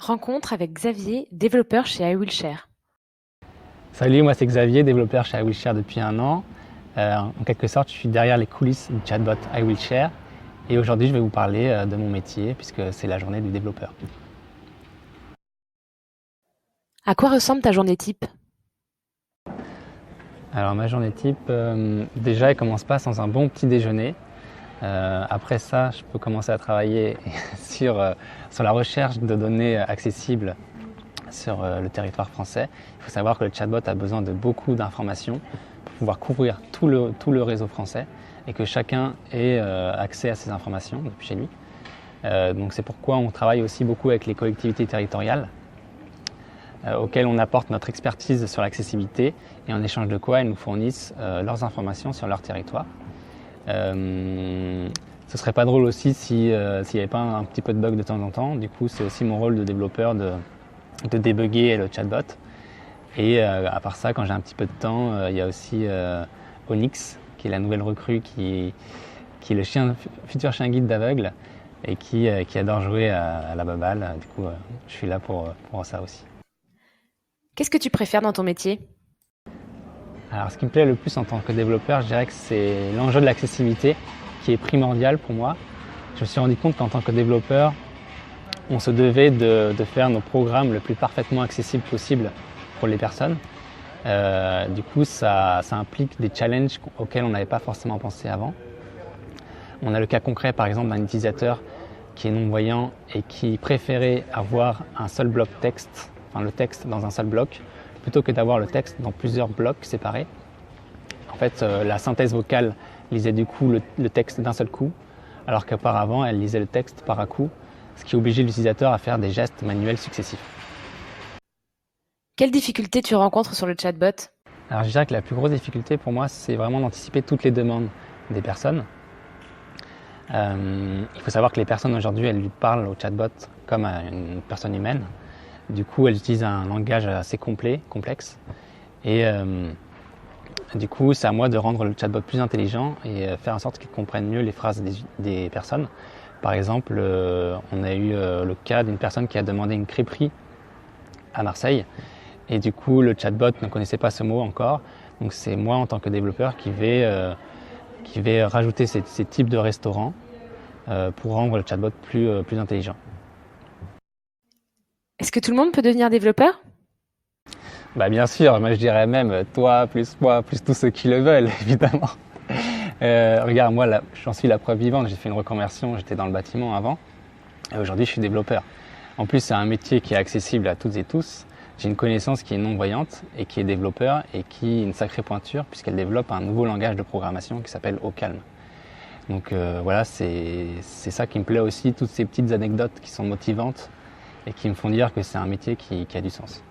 Rencontre avec Xavier, développeur chez iWillShare. Salut, moi c'est Xavier, développeur chez iWillShare depuis 1 an. En quelque sorte, je suis derrière les coulisses du chatbot iWillShare et aujourd'hui je vais vous parler de mon métier puisque c'est la journée du développeur. À quoi ressemble ta journée type? Alors ma journée type, déjà elle commence pas sans un bon petit déjeuner. Après ça, je peux commencer à travailler sur la recherche de données accessibles sur le territoire français. Il faut savoir que le chatbot a besoin de beaucoup d'informations pour pouvoir couvrir tout le réseau français et que chacun ait accès à ces informations depuis chez lui. Donc c'est pourquoi on travaille aussi beaucoup avec les collectivités territoriales auxquelles on apporte notre expertise sur l'accessibilité et en échange de quoi elles nous fournissent leurs informations sur leur territoire. Ce serait pas drôle aussi s'il n'y avait pas un petit peu de bug de temps en temps. Du coup, c'est aussi mon rôle de développeur de débugger le chatbot. Et à part ça, quand j'ai un petit peu de temps, il y a aussi Onyx, qui est la nouvelle recrue, qui est le futur chien guide d'aveugle et qui adore jouer à la baballe. Du coup, je suis là pour ça aussi. Qu'est-ce que tu préfères dans ton métier? Alors, ce qui me plaît le plus en tant que développeur, je dirais que c'est l'enjeu de l'accessibilité qui est primordial pour moi. Je me suis rendu compte qu'en tant que développeur, on se devait de faire nos programmes le plus parfaitement accessibles possible pour les personnes. Du coup, ça implique des challenges auxquels on n'avait pas forcément pensé avant. On a le cas concret, par exemple, d'un utilisateur qui est non-voyant et qui préférait avoir un seul bloc texte, enfin le texte dans un seul bloc, plutôt que d'avoir le texte dans plusieurs blocs séparés. En fait, la synthèse vocale lisait du coup le texte d'un seul coup, alors qu'auparavant, elle lisait le texte par à coup, ce qui obligeait l'utilisateur à faire des gestes manuels successifs. Quelles difficultés tu rencontres sur le chatbot? Alors je dirais que la plus grosse difficulté pour moi, c'est vraiment d'anticiper toutes les demandes des personnes. Il faut savoir que les personnes aujourd'hui, elles lui parlent au chatbot comme à une personne humaine. Du coup, elles utilisent un langage assez complexe. Et du coup, c'est à moi de rendre le chatbot plus intelligent et faire en sorte qu'il comprenne mieux les phrases des personnes. Par exemple, on a eu le cas d'une personne qui a demandé une crêperie à Marseille. Et du coup, le chatbot ne connaissait pas ce mot encore. Donc c'est moi, en tant que développeur, qui vais rajouter ces types de restaurants pour rendre le chatbot plus intelligent. Est-ce que tout le monde peut devenir développeur? Bah bien sûr, moi je dirais même toi, plus moi, plus tous ceux qui le veulent, évidemment. Regarde, moi j'en suis la preuve vivante, j'ai fait une reconversion, j'étais dans le bâtiment avant, et aujourd'hui je suis développeur. En plus c'est un métier qui est accessible à toutes et tous. J'ai une connaissance qui est non-voyante et qui est développeur et qui a une sacrée pointure puisqu'elle développe un nouveau langage de programmation qui s'appelle OCalm. Donc voilà, c'est ça qui me plaît aussi, toutes ces petites anecdotes qui sont motivantes et qui me font dire que c'est un métier qui a du sens.